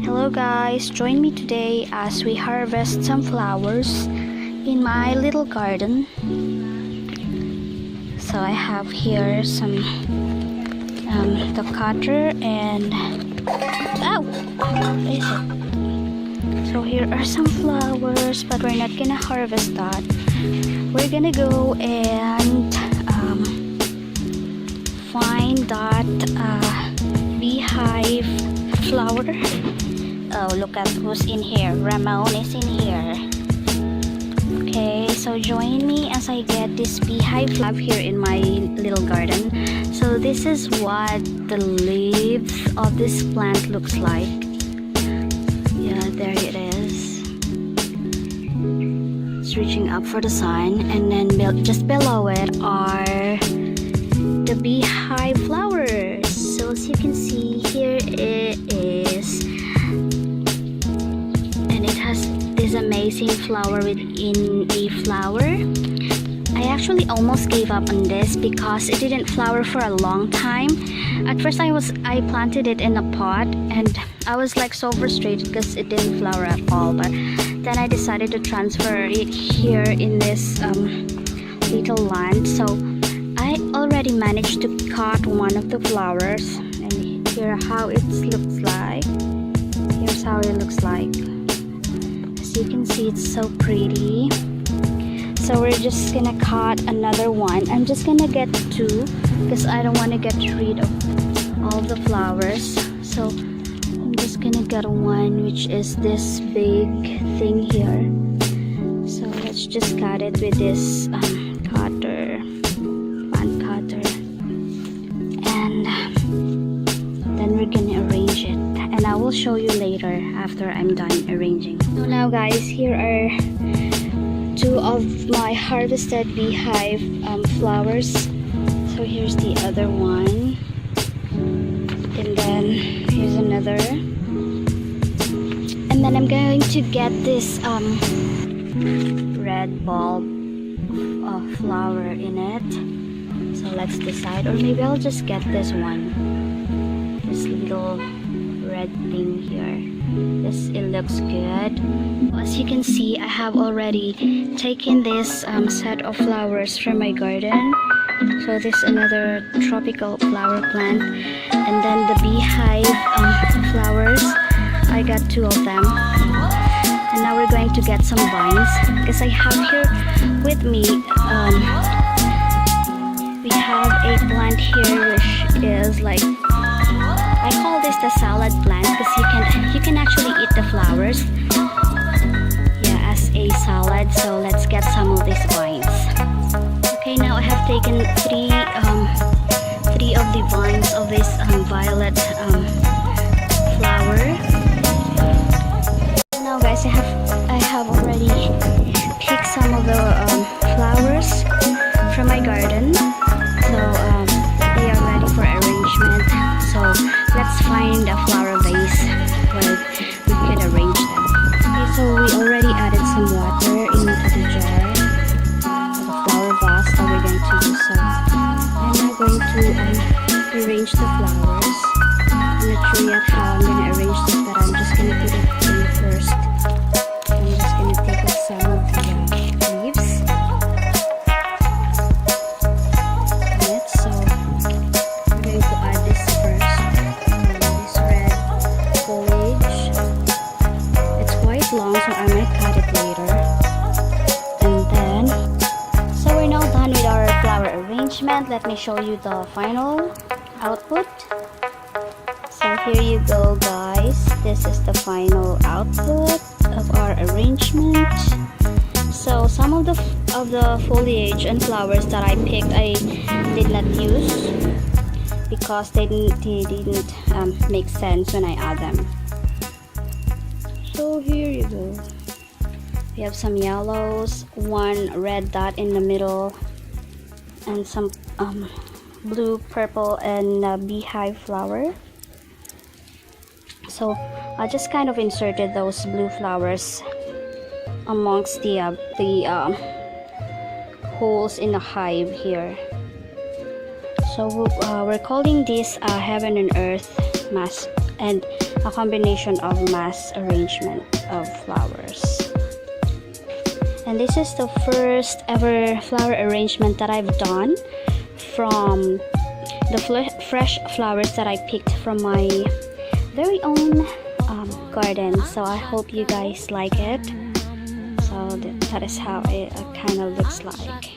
Hello guys, join me today as we harvest some flowers in my little garden. So I have here some the cutter and what is it? So here are some flowers, but we're not gonna harvest that. We're gonna go and find that beehive flower. Oh, look at who's in here. Ramon is in here. Okay, so join me as I get this beehive flower here in my little garden. So this is what the leaves of this plant looks like. Yeah, there it is. It's reaching up for the sun, and then just below it are the beehive flowers. So as you can see, here it is, and it has this amazing flower within a flower. I actually almost gave up on this because it didn't flower for a long time. At first I planted it in a pot, and I was like so frustrated because it didn't flower at all. But then I decided to transfer it here in this little land. So I already managed to cut one of the flowers, and here how it looks like. Here's how it looks like. As you can see, it's so pretty. So we're just gonna cut another one. I'm just gonna get two because I don't want to get rid of all the flowers. So I'm just gonna get one, which is this big thing here. So let's just cut it with this cutter. And then we're gonna arrange it, and I will show you later after I'm done arranging. So now guys, here are two of my harvested beehive flowers. So here's the other one, and then here's another, and then I'm going to get this red bulb flower in it. So let's decide, or maybe I'll just get this one, this little red thing here. It looks good. As you can see, I have already taken this set of flowers from my garden. So this is another tropical flower plant, and then the beehive flowers, I got two of them. And now we're going to get some vines, because I have here with me we have a plant here which is like, I call this the salad plant because you can actually eat the flowers, yeah, as a salad. So let's get some of these vines. Okay, now I have taken three of the vines of this violet flower. Now guys, I have already picked some of the flowers from my garden. So they are ready for arrangement. So let's find a flower vase where we could arrange them. Okay, so we already added some water into the jar, the flower vase that we're going to use. So I'm now going to arrange the flowers. I'm not sure yet how I'm going to arrange this, but I'm just going to put it in first. I'm just going to take out some of the leaves. Long, so I might cut it later. And then, so we're now done with our flower arrangement. Let me show you the final output. So here you go guys, this is the final output of our arrangement. So some of the foliage and flowers that I picked, I did not use because they didn't make sense when I add them. So here you go. We have some yellows, one red dot in the middle, and some blue, purple, and beehive flower. So I just kind of inserted those blue flowers amongst the holes in the hive here. So we're calling this heaven and earth mask, and a combination of mass arrangement of flowers. And this is the first ever flower arrangement that I've done from the fresh flowers that I picked from my very own garden. So I hope you guys like it. So that is how it kind of looks like.